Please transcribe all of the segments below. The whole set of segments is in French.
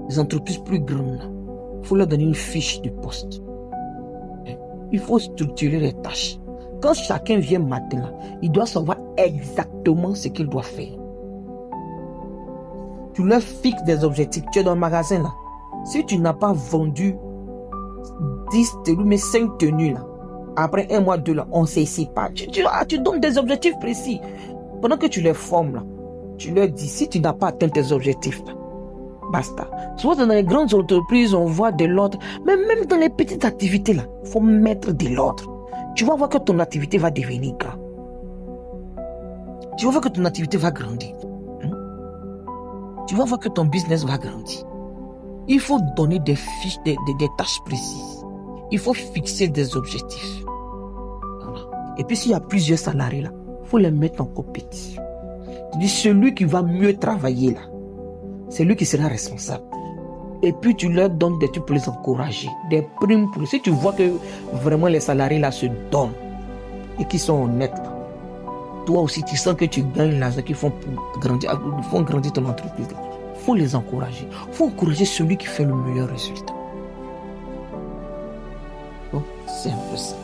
les entreprises plus grandes, il faut leur donner une fiche de poste. Il faut structurer les tâches. Quand chacun vient matin, là, il doit savoir exactement ce qu'il doit faire. Tu leur fixes des objectifs. Tu es dans le magasin là. Si tu n'as pas vendu 10 tenues, mais 5 tenues là, après 1 mois, 2 là, on ne sait pas. Tu donnes des objectifs précis. Pendant que tu les formes là, tu leur dis, si tu n'as pas atteint tes objectifs là, basta. Souvent dans les grandes entreprises, on voit de l'ordre. Mais même dans les petites activités là, il faut mettre de l'ordre. Tu vas voir que ton activité va devenir grande. Tu vas voir que ton activité va grandir. Tu vas voir que ton business va grandir. Il faut donner des fiches, des tâches précises. Il faut fixer des objectifs. Voilà. Et puis s'il y a plusieurs salariés là, il faut les mettre en compétition. Tu dis celui qui va mieux travailler là, c'est lui qui sera responsable. Et puis tu leur donnes des trucs pour les encourager, des primes pour. Si tu vois que vraiment les salariés là se donnent et qui sont honnêtes, là, toi aussi tu sens que tu gagnes l'argent qu'ils font pour grandir ton entreprise. Il faut les encourager. Il faut encourager celui qui fait le meilleur résultat. Donc c'est un peu ça.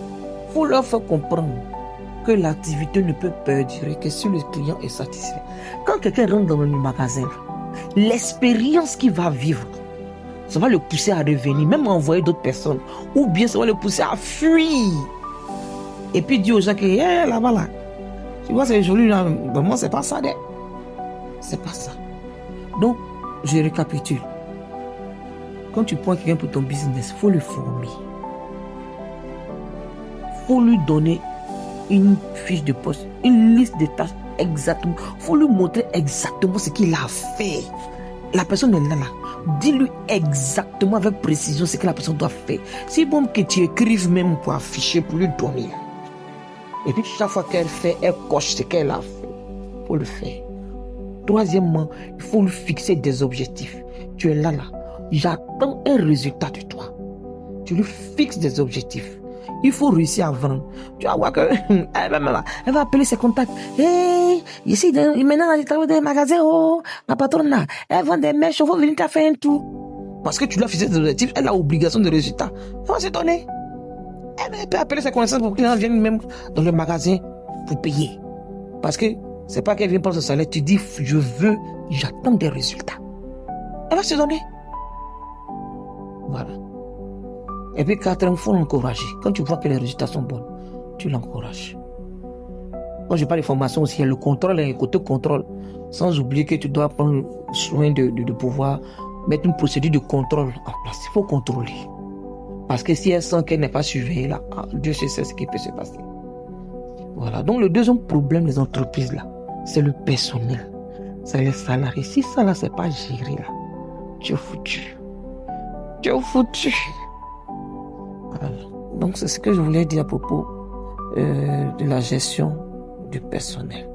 Il faut leur faire comprendre que l'activité ne peut perdurer que si le client est satisfait. Quand quelqu'un rentre dans le magasin, l'expérience qu'il va vivre, ça va le pousser à revenir, même à envoyer d'autres personnes. Ou bien ça va le pousser à fuir. Et puis dire aux gens que là-bas, là, tu vois, c'est joli, là. Vraiment, c'est pas ça, c'est pas ça. Donc, je récapitule. Quand tu prends quelqu'un pour ton business, il faut le former. Il faut lui donner une fiche de poste, une liste de tâches exactement. Il faut lui montrer exactement ce qu'il a fait. La personne est là. Dis-lui exactement avec précision ce que la personne doit faire. C'est bon que tu écrives même pour afficher, pour lui donner. Et puis chaque fois qu'elle fait, elle coche ce qu'elle a fait. Il faut le faire. Troisièmement, il faut lui fixer des objectifs. Tu es là. J'attends un résultat de toi. Tu lui fixes des objectifs. Il faut réussir à vendre. Tu vas voir que elle va appeler ses contacts. Ici, maintenant, je travaille dans les magasins. Ma patronne, elle vend des mèches. Il faut venir te faire un tour. Parce que tu lui as fixé des objectifs, elle a obligation de résultat. Elle va se donner. Elle peut appeler ses connaissances pour que les gens viennent même dans le magasin pour payer. Parce que c'est pas qu'elle vient prendre son salaire. Tu dis, j'attends des résultats. Elle va se donner. Voilà. Et puis, quatrième, il faut l'encourager. Quand tu vois que les résultats sont bons, tu l'encourages. Quand je parle de formation aussi, il y a le contrôle, et le côté contrôle. Sans oublier que tu dois prendre soin de pouvoir mettre une procédure de contrôle en place. Il faut contrôler. Parce que si elle sent qu'elle n'est pas surveillée, là, Dieu sait ce qui peut se passer. Voilà. Donc, le deuxième problème des entreprises, là, c'est le personnel. C'est les salariés. Si ça, là, c'est pas géré, là, tu es foutu. Tu es foutu. Voilà. Donc, c'est ce que je voulais dire à propos de la gestion du personnel.